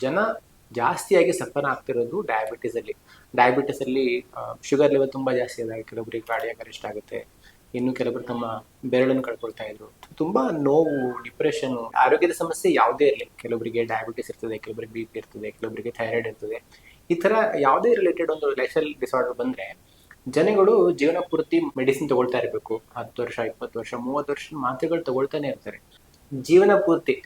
ಜನ ಜಾಸ್ತಿಯಾಗಿ ಸಫರ್ ಆಗ್ತಿರೋದು ಡಯಾಬಿಟಿಸ್ ಅಲ್ಲಿ ಶುಗರ್ ಲೆವೆಲ್ ತುಂಬಾ ಜಾಸ್ತಿ ಇದೆ. ಕೆಲವೊಬ್ಬರಿಗೆ ಕಾರ್ಡಿಯಾಕ್ ಅರೆಸ್ಟ್ ಆಗುತ್ತೆ, ಇನ್ನು ಕೆಲವರು ತಮ್ಮ ಬೆರಳನ್ನು ಕಳ್ಕೊಳ್ತಾ ಇದ್ರು. ತುಂಬಾ ನೋವು, ಡಿಪ್ರೆಷನ್, ಆರೋಗ್ಯದ ಸಮಸ್ಯೆ ಯಾವುದೇ ಇರಲಿ, ಕೆಲವರಿಗೆ ಡಯಾಬಿಟಿಸ್ ಇರ್ತದೆ, ಕೆಲವರಿಗೆ BP ಇರ್ತದೆ, ಕೆಲವರಿಗೆ ಥೈರಾಯ್ಡ್ ಇರ್ತದೆ. ಈ ತರ ಯಾವುದೇ ರಿಲೇಟೆಡ್ ಒಂದು ಲೈಫ್ ಸ್ಟೈಲ್ ಡಿಸಾರ್ಡರ್ ಬಂದ್ರೆ ಜನಗಳು ಜೀವನ ಪೂರ್ತಿ ಮೆಡಿಸಿನ್ ತಗೊಳ್ತಾ ಇರಬೇಕು. 10 ವರ್ಷ, 20 ವರ್ಷ, 30 ವರ್ಷ ಮಾತ್ರೆಗಳು ತಗೊಳ್ತಾನೆ ಇರ್ತಾರೆ. ಜೀವನ ಪೂರ್ತಿ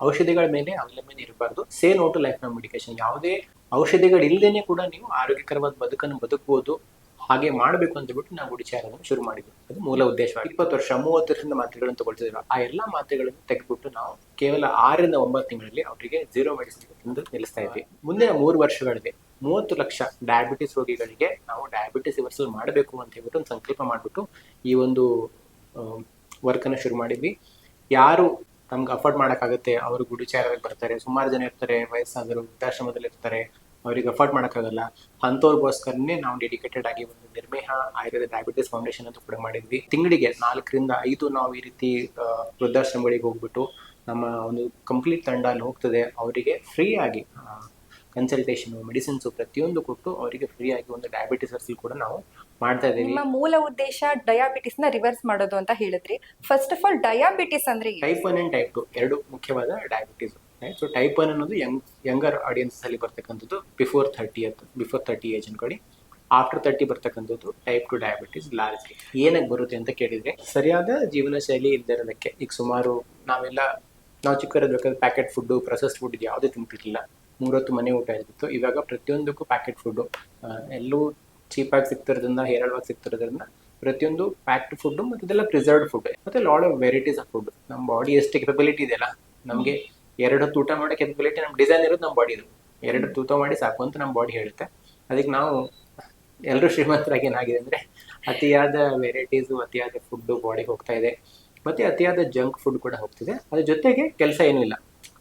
ಔಷಧಿಗಳ ಮೇಲೆ ಅವಲಂಬನೆ ಇರಬಾರ್ದು. Say no to lifetime medication. ಯಾವುದೇ ಔಷಧಿಗಳು ಇಲ್ಲದೇನೆ ಕೂಡ ನೀವು ಆರೋಗ್ಯಕರವಾದ ಬದುಕನ್ನು ಬದುಕಬಹುದು. ಹಾಗೆ ಮಾಡಬೇಕು ಅಂತ ಬಿಟ್ಟು ನಾವು ಗುಡಿಚಾರವನ್ನು ಶುರು ಮಾಡಿದ್ವಿ. ಅದು ಮೂಲ ಉದ್ದೇಶವಾಗಿ 20 ವರ್ಷ, 30 ವರ್ಷದಿಂದ ಮಾತ್ರೆಗಳನ್ನು ತಗೊಳ್ತಿದ್ರು. ಆ ಎಲ್ಲಾ ಮಾತ್ರೆಗಳನ್ನು ತೆಗೆದುಬಿಟ್ಟು ನಾವು ಕೇವಲ 6 ರಿಂದ 9 ತಿಂಗಳಲ್ಲಿ ಅವರಿಗೆ 0 ಮೆಡಿಸಿನ್ ನಿಲ್ಲಿಸ್ತಾ ಇದ್ವಿ. ಮುಂದಿನ 3 ವರ್ಷಗಳಿಗೆ 30 ಲಕ್ಷ ಡಯಾಬಿಟಿಸ್ ರೋಗಿಗಳಿಗೆ ನಾವು ಡಯಾಬಿಟಿಸ್ ರಿವರ್ಸಲ್ ಮಾಡಬೇಕು ಅಂತ ಹೇಳ್ಬಿಟ್ಟು ಒಂದು ಸಂಕಲ್ಪ ಮಾಡಿಬಿಟ್ಟು ಈ ಒಂದು ವರ್ಕ್ ಅನ್ನು ಶುರು ಮಾಡಿದ್ವಿ. ಯಾರು ನಮ್ಗೆ ಅಫೋರ್ಡ್ ಮಾಡೋಕ್ಕಾಗುತ್ತೆ ಅವರು ಗುಡಿಚಾರದಲ್ಲಿ ಬರ್ತಾರೆ. ಸುಮಾರು ಜನ ಇರ್ತಾರೆ, ವಯಸ್ಸಾದರು ವೃದ್ಧಾಶ್ರಮದಲ್ಲಿ ಇರ್ತಾರೆ, ಅವ್ರಿಗೆ ಅಫೋರ್ಡ್ ಮಾಡೋಕ್ಕಾಗಲ್ಲ. ಅಂಥವ್ರಿಗೋಸ್ಕರನೇ ನಾವು ಡೆಡಿಕೇಟೆಡ್ ಆಗಿ ಒಂದು ನಿರ್ಮೇಹ ಆಯುರ್ವೇದ ಡಯಾಬಿಟಿಸ್ ಫೌಂಡೇಶನ್ ಅಂತ ಕೂಡ ಮಾಡಿದ್ವಿ. ತಿಂಗಳಿಗೆ 4 ರಿಂದ 5 ನಾವು ಈ ರೀತಿ ವೃದ್ಧಾಶ್ರಮಗಳಿಗೆ ಹೋಗ್ಬಿಟ್ಟು ನಮ್ಮ ಒಂದು ಕಂಪ್ಲೀಟ್ ತಂಡ ಅಲ್ಲಿ ಹೋಗ್ತದೆ. ಅವರಿಗೆ ಫ್ರೀ ಆಗಿ ಕನ್ಸಲ್ಟೇಷನ್, ಮೆಡಿಸಿನ್ಸ್ ಪ್ರತಿಯೊಂದು ಕೊಟ್ಟು ಅವರಿಗೆ ಫ್ರೀ ಆಗಿ ಒಂದು ಡಯಾಬಿಟಿಸ್ ರಿವರ್ಸಲ್ ಕೂಡ ನಾವು ಮಾಡ್ತಾ ಇದ್ದೀವಿ. ನಿಮ್ಮ ಮೂಲ ಉದ್ದೇಶ ಡಯಾಬಿಟಿಸ್ ನ ರಿವರ್ಸ್ ಮಾಡೋದು ಅಂತ ಹೇಳಿದ್ರಿ. ಫಸ್ಟ್ ಆಫ್ ಆಲ್ ಡಯಾಬಿಟಿಸ್ ಅಂದ್ರೆ ಟೈಪ್ 1 ಅಂಡ್ ಟೈಪ್ 2 ಎರಡು ಮುಖ್ಯವಾದ ಡಯಾಬಿಟಿಸ್. ಸೊ ಟೈಪ್ 1 ಅನ್ನೋದು ಯಂಗರ್ ಆಡಿಯನ್ಸ್ ಅಲ್ಲಿ ಬರ್ತಕ್ಕಂಥದ್ದು, ಬಿಫೋರ್ 30 ಏಜ್ ಅನ್ಕೊಳ್ಳಿ. ಆಫ್ಟರ್ 30 ಬರ್ತಕ್ಕಂಥದ್ದು ಟೈಪ್ 2 ಡಯಾಬಿಟಿಸ್ ಲಾರ್ಜ್ಲಿ. ಏನಕ್ಕೆ ಬರುತ್ತೆ ಅಂತ ಕೇಳಿದ್ರೆ, ಸರಿಯಾದ ಜೀವನ ಶೈಲಿ ಇಲ್ದಿರೋದಕ್ಕೆ. ಈಗ ಸುಮಾರು ನಾವು ಚಿಕ್ಕವರಿರ್ಬೇಕಾದ್ರೆ ಪ್ಯಾಕೆಟ್ ಫುಡ್, ಪ್ರೊಸೆಸ್ಡ್ ಫುಡ್ ಯಾವುದೇ ತಿಂತಿರ್ಲಿಲ್ಲ. 3 ಹೊತ್ತು ಮನೆ ಊಟ ಇರ್ತಿತ್ತು. ಇವಾಗ ಪ್ರತಿಯೊಂದಕ್ಕೂ ಪ್ಯಾಕೆಟ್ ಫುಡ್, ಎಲ್ಲೂ ಚೀಪಾಗಿ ಸಿಗ್ತಿರೋದ್ರಿಂದ, ಹೇರಳವಾಗಿ ಸಿಗ್ತಿರೋದ್ರಿಂದ ಪ್ರತಿಯೊಂದು ಪ್ಯಾಕ್ಡ್ ಫುಡ್ ಮತ್ತು ಇದೆಲ್ಲ ಪ್ರಿಸರ್ವ್ಡ್ ಫುಡ್. ಮತ್ತೆ lot of varieties of food. ನಮ್ಮ ಬಾಡಿ ಎಷ್ಟು ಕೆಪಬಿಲಿಟಿ ಇದೆಯಲ್ಲ, ನಮಗೆ 2 ಹೊತ್ತು ಊಟ ಮಾಡೋ ಕೆಪಬಿಲಿಟಿ ನಮ್ಮ ಡಿಸೈನ್ ಇರೋದು ನಮ್ಮ ಬಾಡಿ. 2 ಹೊತ್ತು ಊಟ ಮಾಡಿ ಸಾಕು ಅಂತ ನಮ್ಮ ಬಾಡಿ ಹೇಳುತ್ತೆ. ಅದಕ್ಕೆ ನಾವು ಎಲ್ಲರೂ ಶ್ರೀಮಂತರಾಗಿ ಏನಾಗಿದೆ ಅಂದರೆ, ಅತಿಯಾದ ವೆರೈಟೀಸು, ಅತಿಯಾದ ಫುಡ್ಡು ಬಾಡಿಗೆ ಹೋಗ್ತಾ ಇದೆ. ಮತ್ತು ಅತಿಯಾದ ಜಂಕ್ ಫುಡ್ ಕೂಡ ಹೋಗ್ತಿದೆ. ಅದ್ರ ಜೊತೆಗೆ ಕೆಲಸ ಏನೂ ಇಲ್ಲ.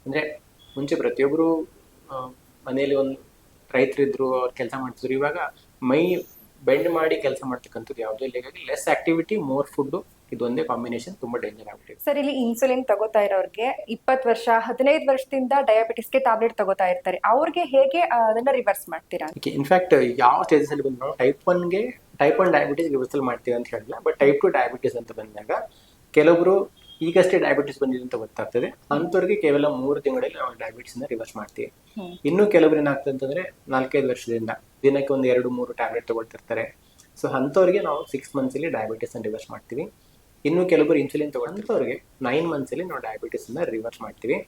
ಅಂದರೆ ಮುಂಚೆ ಪ್ರತಿಯೊಬ್ಬರು ಮನೆಯಲ್ಲಿ ಒಂದು ರೈತರಿದ್ರು, ಅವ್ರು ಕೆಲಸ ಮಾಡ್ತಿದ್ರು. ಇವಾಗ ಮೈ ಬೆಂಡ್ ಮಾಡಿ ಕೆಲಸ ಮಾಡ್ತಕ್ಕಂಥದ್ದು ಯಾವುದೂ ಇಲ್ಲ. ಹೀಗಾಗಿ ಲೆಸ್ ಆಕ್ಟಿವಿಟಿ, ಮೋರ್ ಫುಡ್, ಇದೊಂದೇ ಕಾಂಬಿನೇಷನ್ ತುಂಬಾ ಡೇಂಜರ್ ಆಗ್ಬಿಟ್ಟಿದೆ. ಸರ್, ಇಲ್ಲಿ ಇನ್ಸುಲಿನ್ ತಗೋತಾ ಇರೋರಿಗೆ 20 ವರ್ಷ, 15 ವರ್ಷದಿಂದ ಡಯಾಬಿಟಿಸ್ಗೆ ಟ್ಯಾಬ್ಲೆಟ್ ತಗೋತಾ ಇರ್ತಾರೆ. ಅವ್ರಿಗೆ ಹೇಗೆ ಅದನ್ನ ರಿವರ್ಸ್ ಮಾಡ್ತೀರಾ? ಇನ್ಫ್ಯಾಕ್ಟ್ ಯಾವ ಸ್ಟೇಜಸ್ ಅಲ್ಲಿ ಬಂದ್ರು ಟೈಪ್ 1 ಡಯಾಬಿಟಿಸ್ ರಿವರ್ಸಲ್ ಮಾಡ್ತೀವಿ ಅಂತ ಹೇಳಿಲ್ಲ. ಬಟ್ ಟೈಪ್ 2 ಡಯಾಬಿಟಿಸ್ ಅಂತ ಬಂದಾಗ ಕೆಲವೊಬ್ರು ಈಗಷ್ಟೇ ಡಯಾಬಿಟಿಸ್ ಬಂದಿದೆ ಅಂತ ಗೊತ್ತಾಗ್ತದೆ. ಅಂಥವ್ರಿಗೆ ಕೇವಲ 3 ತಿಂಗಳಲ್ಲಿ ನಾವು ಡಯಾಬಿಟಿಸ್ ನ ರಿವರ್ಸ್ ಮಾಡ್ತೀವಿ. ಇನ್ನು ಕೆಲವ್ರು ಏನಾಗ್ತದೆ ಅಂತಂದ್ರೆ 4-5 ವರ್ಷದಿಂದ ದಿನಕ್ಕೆ 1-2-3 ಟ್ಯಾಬ್ಲೆಟ್ ತಗೊಳ್ತಿರ್ತಾರೆ. ಸೊ ಅಂಥವ್ರಿಗೆ ನಾವು 6 ಮಂತ್ಸ್ ಅಲ್ಲಿ ಡಯಾಬಿಟಿಸ್ ನ ರಿವರ್ಸ್ ಮಾಡ್ತೀವಿ. ಇನ್ನು ಕೆಲವರು ಇನ್ಸುಲಿನ್ ತಗೊಳ್ತವ್ರಿಗೆ 9 ಮಂತ್ಸ್ ಅಲ್ಲಿ ನಾವು ಡಯಾಬಿಟಿಸ್ ನ ರಿವರ್ಸ್ ಮಾಡ್ತೀವಿ.